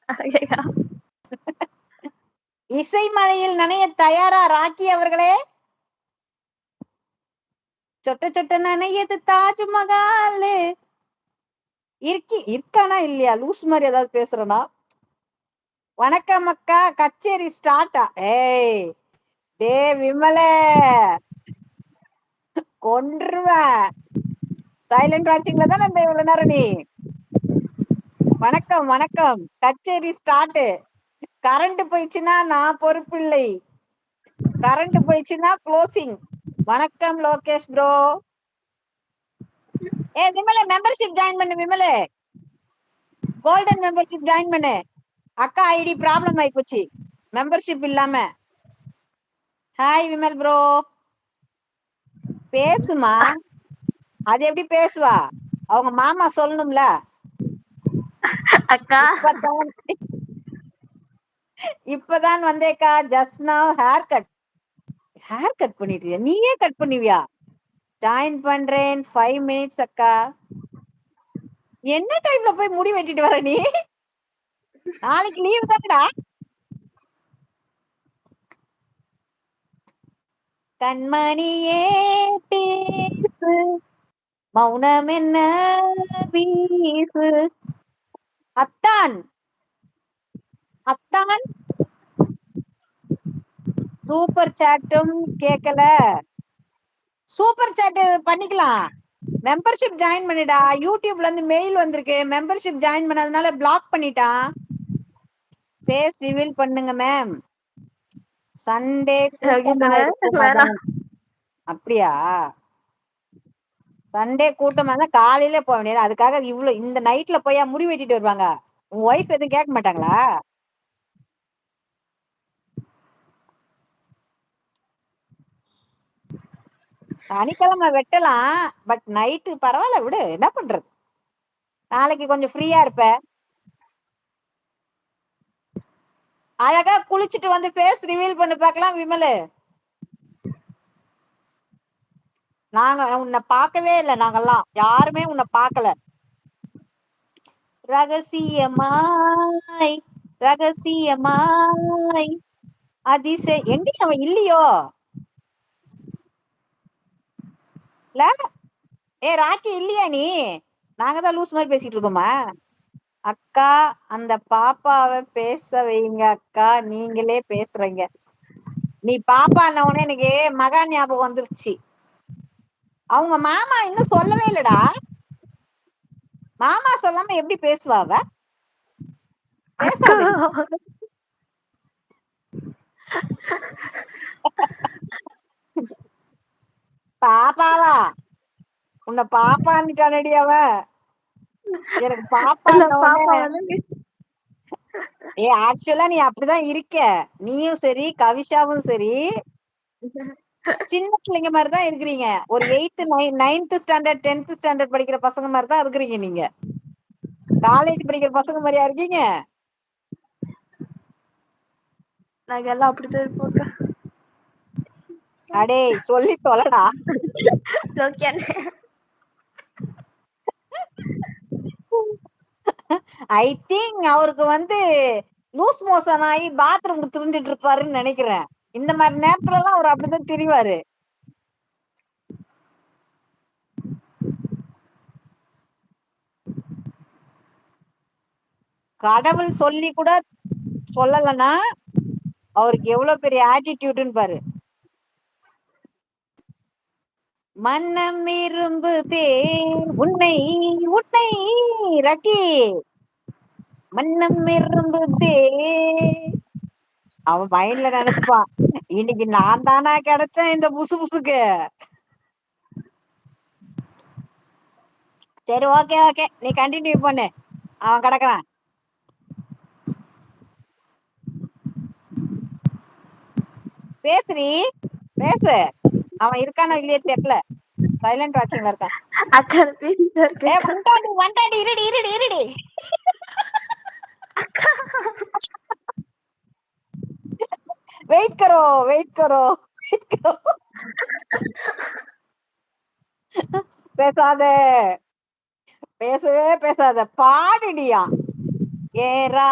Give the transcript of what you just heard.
ஐயையோ! இசை மழையில் நனைய தயாரா ராக்கி அவர்களே? சொட்ட சொட்ட நனையது தாஜ்மஹால். இருக்கானா இல்லையா? லூஸ் மாதிரி ஏதாவது பேசுறனா? வணக்கம் அக்கா, கச்சேரி ஸ்டார்ட்டா? ஏய் டே விமலே, கொன்றுவேன். சைலண்ட் வாட்சிங்ல தானே இந்த இவ்வளவு நேரம் நீ? வணக்கம் வணக்கம், கச்சேரி ஸ்டார்ட். கரண்ட் போயிடுச்சுன்னா நான் பொறுப்பு இல்லை. கரண்ட் போயிடுச்சுன்னா க்ளோசிங். வணக்கம் லோகேஷ் ப்ரோ. ஏ விமலே, மெம்பர்ஷிப் ஜாயின் பண்ணு விமலே. கோல்டன் மெம்பர்ஷிப் ஜாயின் பண்ணு. அக்கா ஐடி ப்ராப்ளம் ஆயிப்போச்சு மெம்பர்ஷிப் இல்லாம. Hi Vimal bro. பேசுமா? அது எப்படி பேசுவா? அவங்க மாமா சொல்லணும்ல. அக்கா இப்பதான் வந்தேக்கா, ஜஸ்ட் நவ் ஹேர் கட் பண்ணிட்டியா? நீயே கட் பண்ணுவியா? ஜாயின் பண்றேன் 5 minutes அக்கா. என்ன டைம்ல போய் முடி வெட்டிட்டு வர நீ? நாளைக்கு லீவ் தானடா. கண்மணியே பேசு, மௌனம் என்ன வீசு. அத்தான் அத்தான் சூப்பர் சாட்டும் கேட்கல. சூப்பர் சாட் பண்ணிக்கலாம். மெம்பர்ஷிப் ஜாயின் பண்ணிடா. யூடியூப்ல இருந்து மெயில் வந்திருக்கு, மெம்பர்ஷிப் ஜாயின் பண்ணாதனால பிளாக் பண்ணிட்டான். ஃபேஸ் ரிவீல் பண்ணுங்க மேம். சண்டே கூட்டமா இருக்கும் வேணாம். அதான். அப்படியா? சண்டே கூட்டமா இருந்தா காலையில போக வேண்டியது. அதுக்காக இவ்வளவு இந்த நைட்ல போய் முடி வெட்டிட்டு வருவாங்க? உன் ஒய்ஃப் எதுவும் கேட்க மாட்டாங்களா? சனிக்கிழமை வெட்டலாம், பட் நைட்டு பரவாயில்ல விடு, என்ன பண்றது? நாளைக்கு கொஞ்சம் ஃப்ரீயா இருப்ப. அழகா குளிச்சுட்டு வந்து ஃபேஸ் ரிவீல் பண்ணி பார்க்கலாம் விமலு. நாங்க உன்னை பார்க்கவே இல்லை, நாங்கெல்லாம் யாருமே உன்னை பார்க்கல. ரகசியமாய் ரகசியமாய் எங்க அவன் இல்லையோ? இல்ல ஏ ராக்கி, இல்லையா நீ? நாங்க தான் லூஸ் மாதிரி பேசிட்டு இருக்கோமா? அக்கா, அந்த பாப்பாவை பேச வைங்க அக்கா, நீங்களே பேசுறீங்க. நீ பாப்பான்னவனே எனக்கு மகா ஞாபகம் வந்துருச்சு. அவங்க மாமா இன்னும் சொல்லவே இல்லடா. மாமா சொல்லாம எப்படி பேசுவா அவ? பேசாத நீ. பாப்பாவா? உன்னை பாப்பான்னுட்டானடி அவ. எனக்கு பாப்பான்னவனே. பாப்பா வந்து ஏ ஆக்சுவலா நீ அப்படிதான் இருக்க. நீயும் சரி, கவிஷாவும் சரி, சின்ன பிள்ளைங்க மாதிரிதான் இருக்கிறீங்க. ஒரு 8th 9th standard 10th standard படிக்கிற பசங்க மாதிரிதான் இருக்கிறீங்க. நீங்க காலேஜ் படிக்கிற பசங்க மாதிரியா இருக்கீங்க? நாங்க எல்லாம் அப்படித்தான் இருப்போம். அடே சொல்லி சொல்லடா. ஐ திங்க் அவருக்கு வந்து லூஸ் மோஷன் ஆகி பாத்ரூம் திரிஞ்சிட்டு இருப்பாருன்னு நினைக்கிறேன். இந்த மாதிரி நேரத்துல எல்லாம் அவர் அப்படிதான் திரிவாரு. கடவுள் சொல்லி கூட சொல்லலன்னா அவருக்கு எவ்வளவு பெரிய ஆட்டிடியூடுன்னு பாரு. மன்னம் விரும்புதே உன்னை உன்னை ரக்கி, மன்னம் விரும்புதே. அவன் மைண்ட்ல நினைச்சுப்பான், இன்னைக்கு நான் தானா கிடைச்சேன் இந்த புசு புசுக்கு. சரி, ஓகே ஓகே, நீ கண்டினியூ பண்ணு. அவன் கிடக்குறான். பேசுறி, பேசு. அவன் இருக்கானோ இல்லையே தெரியல, சைலண்ட் வாட்சிங்ல இருக்கான். அக்கா பேசிட்டு ஏ இருக்கேன். வண்டாடி இருடி இருடி இருடி. வெயிட் கரோ வெயிட் கரோ வெயிட் கரோ. பேசாத, பேசவே பேசாத, பாடுடியா. ஏரா